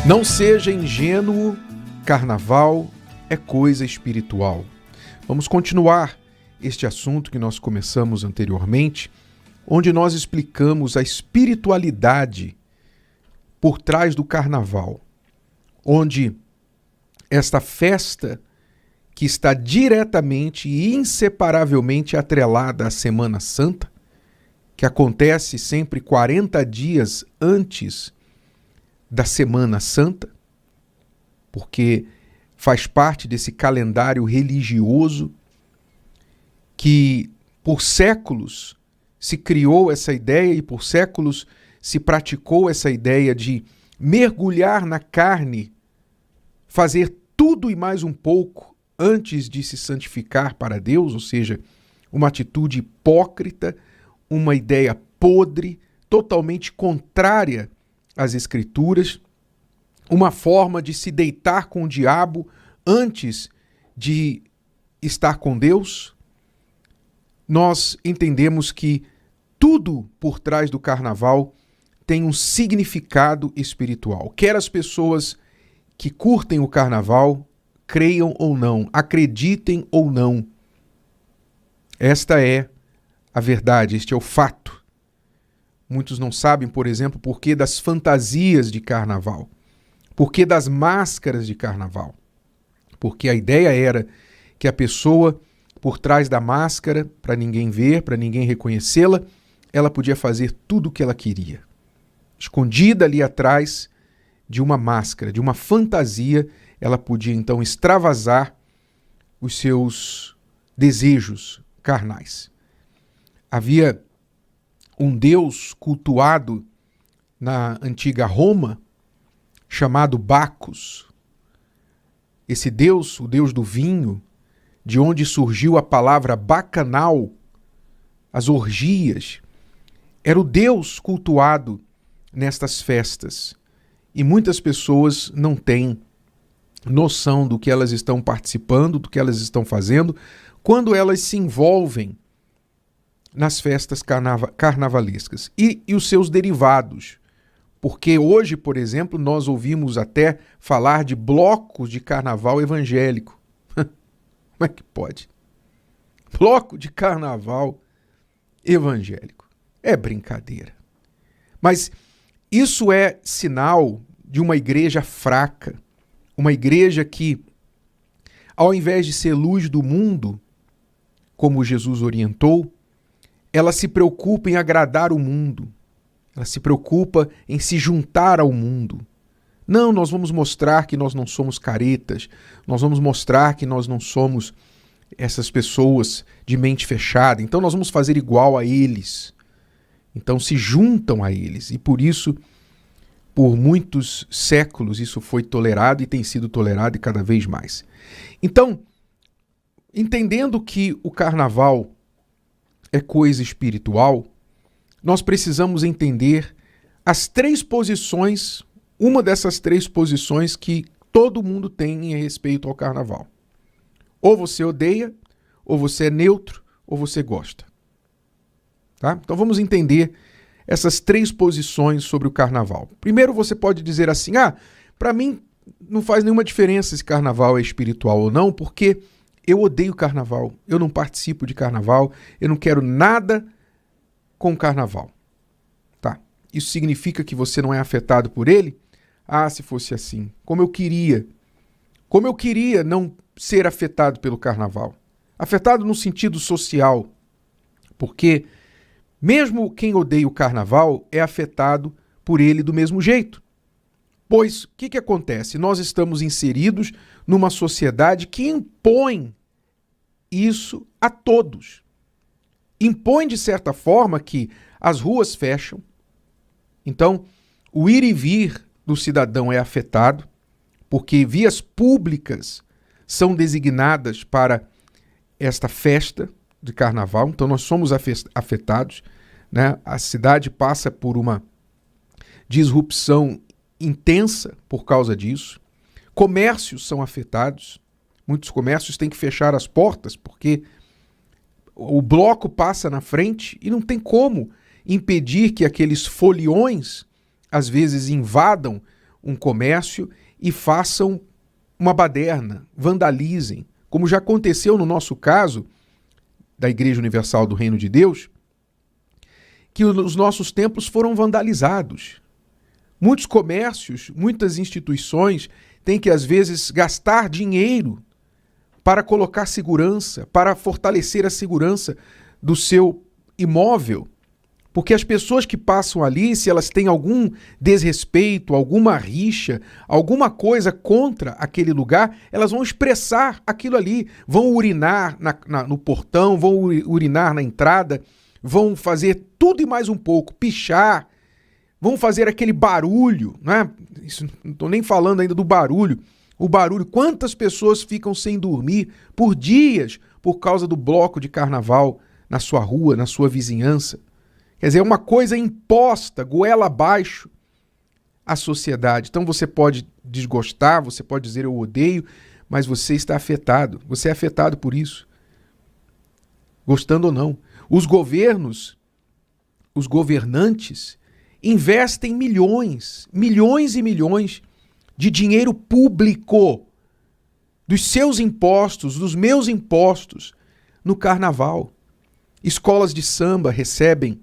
Não seja ingênuo, carnaval é coisa espiritual. Vamos continuar este assunto que nós começamos anteriormente, onde nós explicamos a espiritualidade por trás do carnaval, onde esta festa que está diretamente e inseparavelmente atrelada à Semana Santa, que acontece sempre 40 dias antes da Semana Santa, porque faz parte desse calendário religioso que por séculos se criou essa ideia e por séculos se praticou essa ideia de mergulhar na carne, fazer tudo e mais um pouco antes de se santificar para Deus, ou seja, uma atitude hipócrita, uma ideia podre, totalmente contrária às Escrituras, uma forma de se deitar com o diabo antes de estar com Deus. Nós entendemos que tudo por trás do carnaval tem um significado espiritual. Quer as pessoas que curtem o carnaval creiam ou não, acreditem ou não. Esta é a verdade, este é o fato. Muitos não sabem, por exemplo, por que das fantasias de carnaval, por que das máscaras de carnaval. Porque a ideia era que a pessoa, por trás da máscara, para ninguém ver, para ninguém reconhecê-la, ela podia fazer tudo o que ela queria. Escondida ali atrás de uma máscara, de uma fantasia, ela podia então extravasar os seus desejos carnais. Havia um deus cultuado na antiga Roma, chamado Bacchus. Esse deus, o deus do vinho, de onde surgiu a palavra bacanal, as orgias, era o deus cultuado nestas festas. E muitas pessoas não têm noção do que elas estão participando, do que elas estão fazendo, quando elas se envolvem nas festas carnavalescas e os seus derivados. Porque hoje, por exemplo, nós ouvimos até falar de blocos de carnaval evangélico. Como é que pode? Bloco de carnaval evangélico. É brincadeira. Mas isso é sinal de uma igreja fraca, uma igreja que, ao invés de ser luz do mundo, como Jesus orientou, ela se preocupa em agradar o mundo. Ela se preocupa em se juntar ao mundo. Não, nós vamos mostrar que nós não somos caretas, nós vamos mostrar que nós não somos essas pessoas de mente fechada, então nós vamos fazer igual a eles. Então se juntam a eles e por isso, por muitos séculos, isso foi tolerado e tem sido tolerado e cada vez mais. Então, entendendo que o carnaval é coisa espiritual, nós precisamos entender as três posições, uma dessas três posições que todo mundo tem em respeito ao carnaval. Ou você odeia, ou você é neutro, ou você gosta. Tá? Então vamos entender essas três posições sobre o carnaval. Primeiro você pode dizer assim, para mim não faz nenhuma diferença se carnaval é espiritual ou não, porque eu odeio carnaval, eu não participo de carnaval, eu não quero nada com carnaval. Tá. Isso significa que você não é afetado por ele? Se fosse assim. Como eu queria não ser afetado pelo carnaval. Afetado no sentido social. Porque mesmo quem odeia o carnaval é afetado por ele do mesmo jeito. Pois o que acontece? Nós estamos inseridos numa sociedade que impõe isso a todos. Impõe de certa forma que as ruas fecham, então o ir e vir do cidadão é afetado, porque vias públicas são designadas para esta festa de carnaval, então nós somos afetados, né? A cidade passa por uma disrupção intensa por causa disso, comércios são afetados, muitos comércios têm que fechar as portas porque o bloco passa na frente e não tem como impedir que aqueles foliões às vezes invadam um comércio e façam uma baderna, vandalizem, como já aconteceu no nosso caso, da Igreja Universal do Reino de Deus, que os nossos templos foram vandalizados. Muitos comércios, muitas instituições têm que, às vezes, gastar dinheiro para colocar segurança, para fortalecer a segurança do seu imóvel. Porque as pessoas que passam ali, se elas têm algum desrespeito, alguma rixa, alguma coisa contra aquele lugar, elas vão expressar aquilo ali, vão urinar no portão, vão urinar na entrada, vão fazer tudo e mais um pouco, pichar, vão fazer aquele barulho, né? Isso, não estou nem falando ainda do barulho. O barulho, quantas pessoas ficam sem dormir por dias por causa do bloco de carnaval na sua rua, na sua vizinhança. Quer dizer, é uma coisa imposta, goela abaixo, à sociedade. Então você pode desgostar, você pode dizer eu odeio, mas você está afetado. Você é afetado por isso. Gostando ou não. Os governos, os governantes, investem milhões e milhões de dinheiro público, dos seus impostos, dos meus impostos, no carnaval. Escolas de samba recebem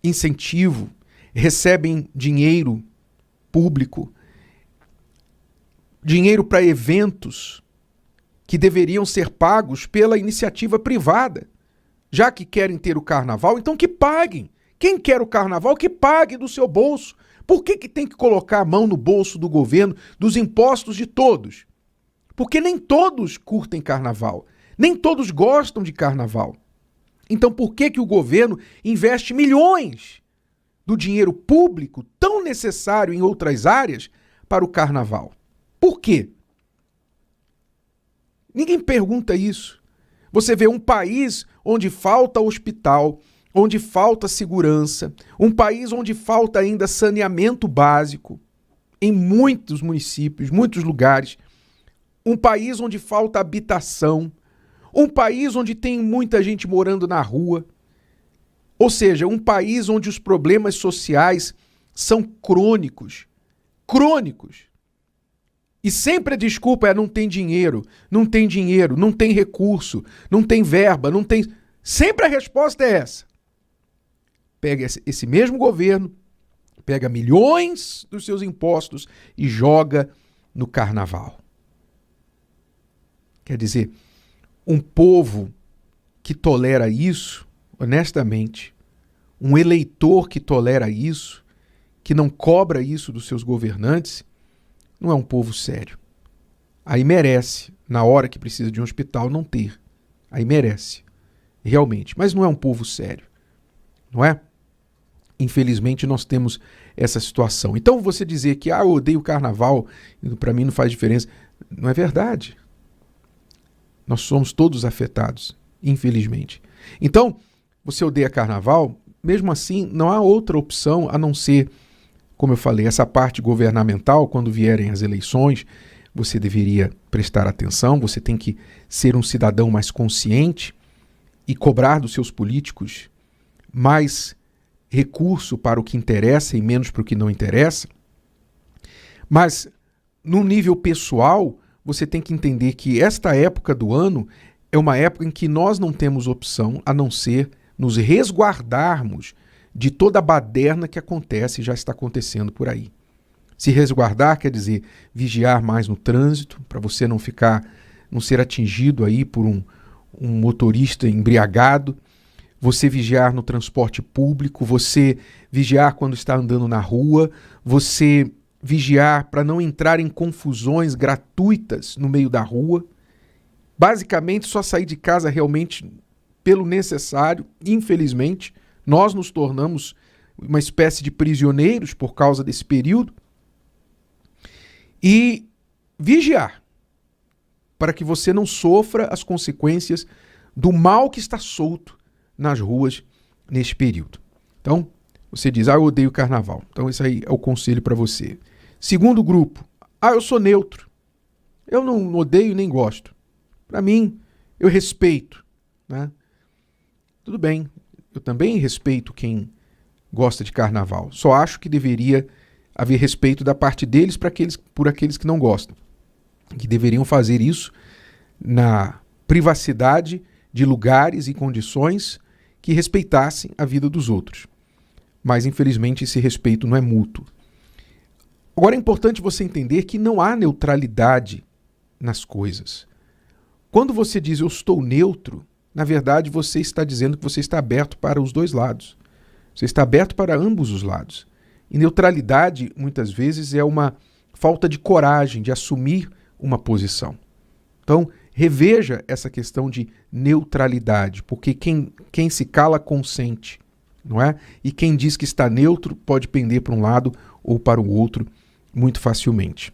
incentivo, recebem dinheiro público, dinheiro para eventos que deveriam ser pagos pela iniciativa privada. Já que querem ter o carnaval, então que paguem. Quem quer o carnaval, que pague do seu bolso. Por que tem que colocar a mão no bolso do governo, dos impostos de todos? Porque nem todos curtem carnaval, nem todos gostam de carnaval. Então por que o governo investe milhões do dinheiro público tão necessário em outras áreas para o carnaval? Por quê? Ninguém pergunta isso. Você vê um país onde falta hospital, onde falta segurança, um país onde falta ainda saneamento básico em muitos municípios, muitos lugares, um país onde falta habitação, um país onde tem muita gente morando na rua, ou seja, um país onde os problemas sociais são crônicos, E sempre a desculpa é não tem dinheiro, não tem recurso, não tem verba, não tem... Sempre a resposta é essa. Pega esse mesmo governo, pega milhões dos seus impostos e joga no carnaval. Quer dizer, um povo que tolera isso, honestamente, um eleitor que tolera isso, que não cobra isso dos seus governantes, não é um povo sério. Aí merece, na hora que precisa de um hospital, não ter. Aí merece, realmente. Mas não é um povo sério, não é? Infelizmente nós temos essa situação. Então você dizer que eu odeio o carnaval, para mim não faz diferença, não é verdade. Nós somos todos afetados, infelizmente. Então, você odeia carnaval, mesmo assim não há outra opção a não ser, como eu falei, essa parte governamental, quando vierem as eleições, você deveria prestar atenção, você tem que ser um cidadão mais consciente e cobrar dos seus políticos mais recurso para o que interessa e menos para o que não interessa. Mas, no nível pessoal, você tem que entender que esta época do ano é uma época em que nós não temos opção a não ser nos resguardarmos de toda a baderna que acontece e já está acontecendo por aí. Se resguardar quer dizer vigiar mais no trânsito, para você não ser atingido aí por um motorista embriagado, você vigiar no transporte público, você vigiar quando está andando na rua, você vigiar para não entrar em confusões gratuitas no meio da rua. Basicamente, só sair de casa realmente pelo necessário. Infelizmente, nós nos tornamos uma espécie de prisioneiros por causa desse período. E vigiar para que você não sofra as consequências do mal que está solto nas ruas neste período. Então, você diz, eu odeio carnaval. Então, esse aí é o conselho para você. Segundo grupo, eu sou neutro. Eu não odeio nem gosto. Para mim, eu respeito, né? Tudo bem, eu também respeito quem gosta de carnaval. Só acho que deveria haver respeito da parte deles por aqueles que não gostam, que deveriam fazer isso na privacidade de lugares e condições que respeitassem a vida dos outros. Mas, infelizmente, esse respeito não é mútuo. Agora, é importante você entender que não há neutralidade nas coisas. Quando você diz eu estou neutro, na verdade você está dizendo que você está aberto para os dois lados. Você está aberto para ambos os lados. E neutralidade, muitas vezes, é uma falta de coragem de assumir uma posição. Então, reveja essa questão de neutralidade, porque quem se cala consente, não é? E quem diz que está neutro pode pender para um lado ou para o outro muito facilmente.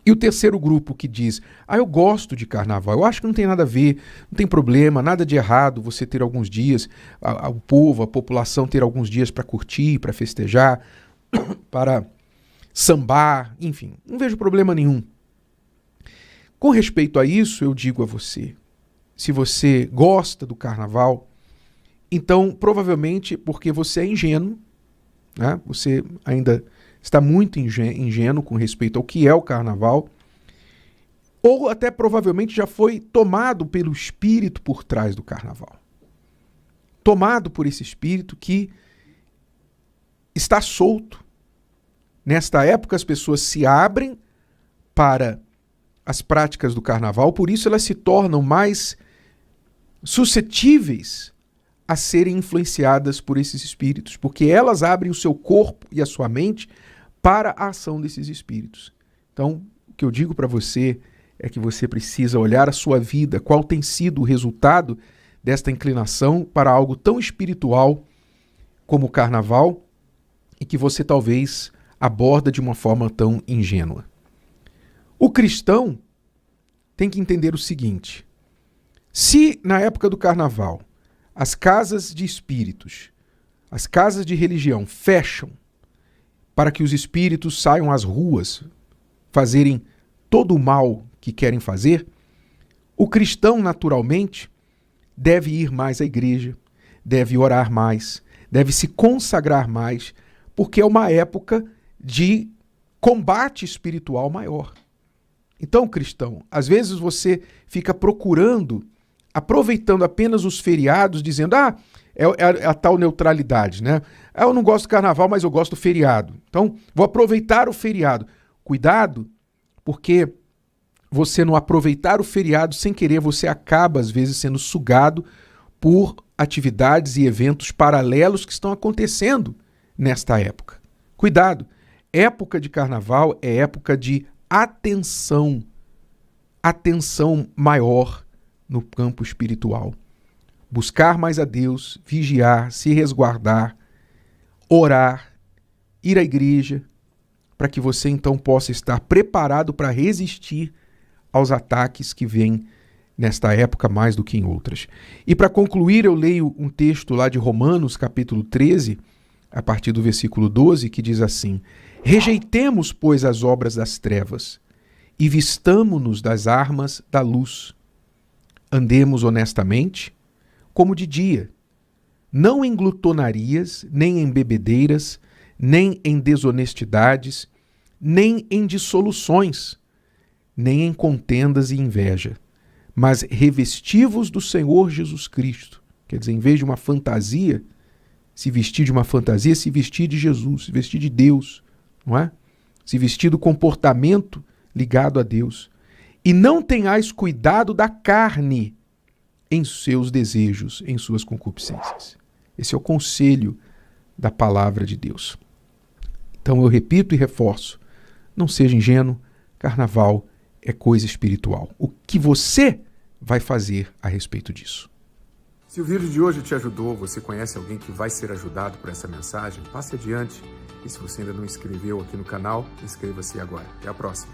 E o terceiro grupo que diz, eu gosto de carnaval, eu acho que não tem nada a ver, não tem problema, nada de errado você ter alguns dias, o povo, a população ter alguns dias para curtir, para festejar, para sambar, enfim, não vejo problema nenhum. Com respeito a isso, eu digo a você, se você gosta do carnaval, então provavelmente porque você é ingênuo, né? Você ainda está muito ingênuo com respeito ao que é o carnaval, ou até provavelmente já foi tomado pelo espírito por trás do carnaval. Tomado por esse espírito que está solto. Nesta época as pessoas se abrem para as práticas do carnaval, por isso elas se tornam mais suscetíveis a serem influenciadas por esses espíritos, porque elas abrem o seu corpo e a sua mente para a ação desses espíritos. Então, o que eu digo para você é que você precisa olhar a sua vida, qual tem sido o resultado desta inclinação para algo tão espiritual como o carnaval e que você talvez aborda de uma forma tão ingênua. O cristão tem que entender o seguinte: se na época do carnaval as casas de espíritos, as casas de religião fecham para que os espíritos saiam às ruas fazerem todo o mal que querem fazer, o cristão naturalmente deve ir mais à igreja, deve orar mais, deve se consagrar mais, porque é uma época de combate espiritual maior. Então, cristão, às vezes você fica procurando, aproveitando apenas os feriados, dizendo, é a tal neutralidade, né? Eu não gosto do carnaval, mas eu gosto do feriado. Então, vou aproveitar o feriado. Cuidado, porque você não aproveitar o feriado sem querer, você acaba, às vezes, sendo sugado por atividades e eventos paralelos que estão acontecendo nesta época. Cuidado, época de carnaval é época de atenção maior no campo espiritual. Buscar mais a Deus, vigiar, se resguardar, orar, ir à igreja, para que você então possa estar preparado para resistir aos ataques que vêm nesta época mais do que em outras. E para concluir, eu leio um texto lá de Romanos, capítulo 13, a partir do versículo 12, que diz assim: rejeitemos, pois, as obras das trevas e vistamo-nos das armas da luz. Andemos honestamente, como de dia, não em glutonarias, nem em bebedeiras, nem em desonestidades, nem em dissoluções, nem em contendas e inveja, mas revesti-vos do Senhor Jesus Cristo. Quer dizer, em vez de uma fantasia, se vestir de uma fantasia, se vestir de Jesus, se vestir de Deus, não é? Se vestir do comportamento ligado a Deus. E não tenhais cuidado da carne em seus desejos, em suas concupiscências. Esse é o conselho da palavra de Deus. Então eu repito e reforço, não seja ingênuo, carnaval é coisa espiritual. O que você vai fazer a respeito disso? Se o vídeo de hoje te ajudou, você conhece alguém que vai ser ajudado por essa mensagem, passe adiante. E se você ainda não inscreveu aqui no canal, inscreva-se agora. Até a próxima.